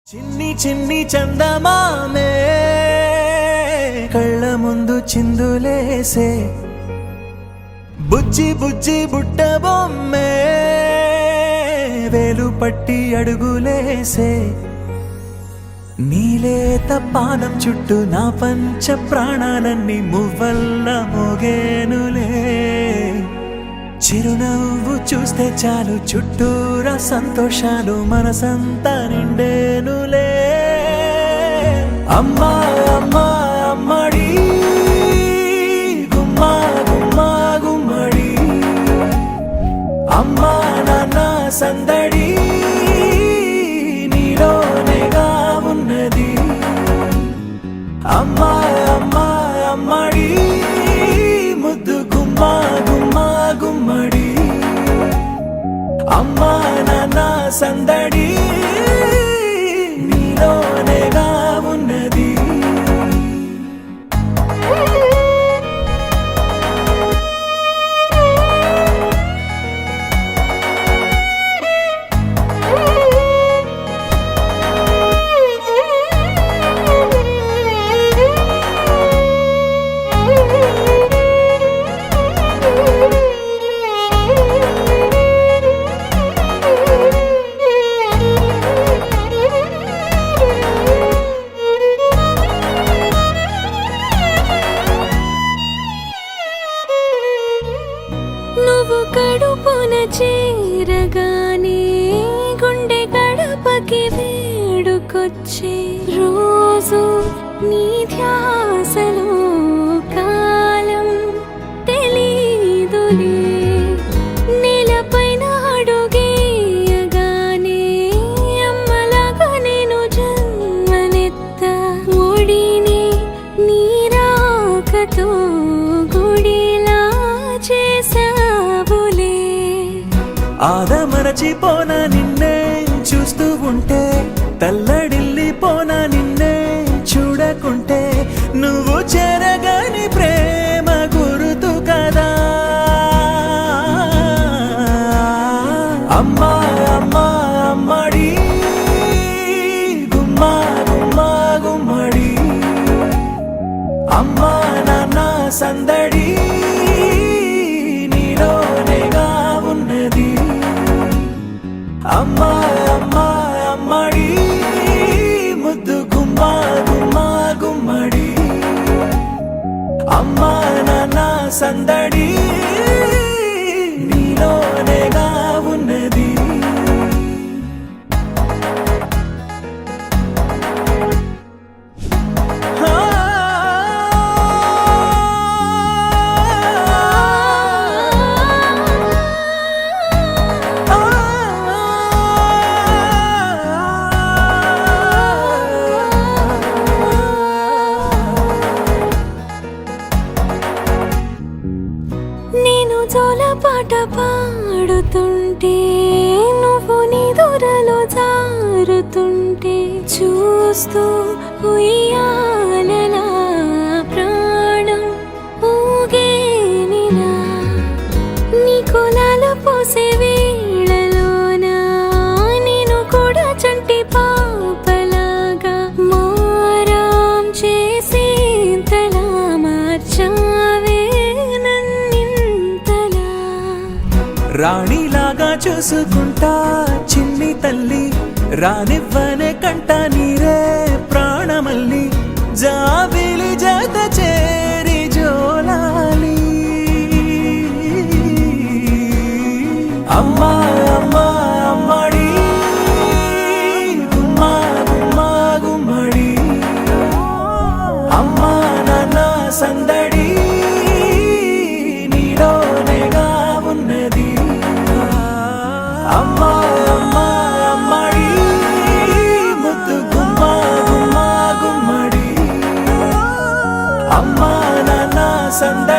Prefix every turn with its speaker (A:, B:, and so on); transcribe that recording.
A: చిన్ని చిన్ని చందమామే కళ్ళ ముందు చిందులేసే బుజ్జి బుజ్జి బుట్ట బొమ్మే వేలు పట్టి అడుగులేసే నీలేత పానం చుట్టూ నా పంచ ప్రాణాలన్నీ మువ్వల్ల మోగేనులే చిరునవ్వు చూస్తే చాలు చుట్టూరా సంతోషాలు మనసంతా నిండేనులే అమ్మా అమ్మా అమ్మడి గుమ్మా గుమ్మా గుమ్మడి అమ్మా నాన్న సందడి నీలోనేగా ఉన్నది అమ్మా అమ్మా అమ్మడి ముద్దు గుమ్మా గుమ్మా గుమ్మడి అమ్మా నాన్న సందడి నీలోనేగా ఉన్నది
B: నువ్వు కడుపున చేరగానే గుండె గడపకి వేడుకొచ్చే రోజు నీ ధ్యాసలో కాలం తెలీదులే నేలపైన అడుగేయగానే అమ్మలాగా నేను జన్మనెత్త ఒడిని నీ రాకతో గుడిలా చేసావులే
A: ఆదమరచిపోనా నిన్నే చూస్తూ ఉంటే తల్లడిల్లిపోనా నిన్నే చూడకుంటే నువ్వు చెరగని ప్రేమ గురుతు కదా అమ్మా అమ్మా అమ్మడి గుమ్మా గుమ్మా గుమ్మడి అమ్మా నాన్న సందడి నీలోనేగా ఉన్నది అమ్మా అమ్మా అమ్మడి ముద్దు గుమ్మా గుమ్మా గుమ్మడి అమ్మా నాన్న సందడి నీలోనేగా ఉన్నది
B: నేను జోలపాట పాడుతుంటే నువ్వు నీ దూరలో జారుతుంటే చూస్తూ ఉయ్యాలలా ప్రాణం ఊగేనిలా నీ కులాలు పోసే వేళలోనా నేను కూడా చంటి పాపలాగా మారాం చేసి తలా మార్చావే
A: రాణిలాగా చూసుకుంటా చిన్ని తల్లి రానివ్వనే కంట నీరే ప్రాణమల్లి జాబిలి జత చేరి జోలాలి అమ్మా అమ్మా అమ్మడి గుమ్మా గుమ్మా గుమ్మడి అమ్మా నాన్న సందడి నీలోనేగా ఉన్నది అమ్మా అమ్మా అమ్మడి ముద్దు గుమ్మా గుమ్మా గుమ్మడి అమ్మా నాన్న సందడి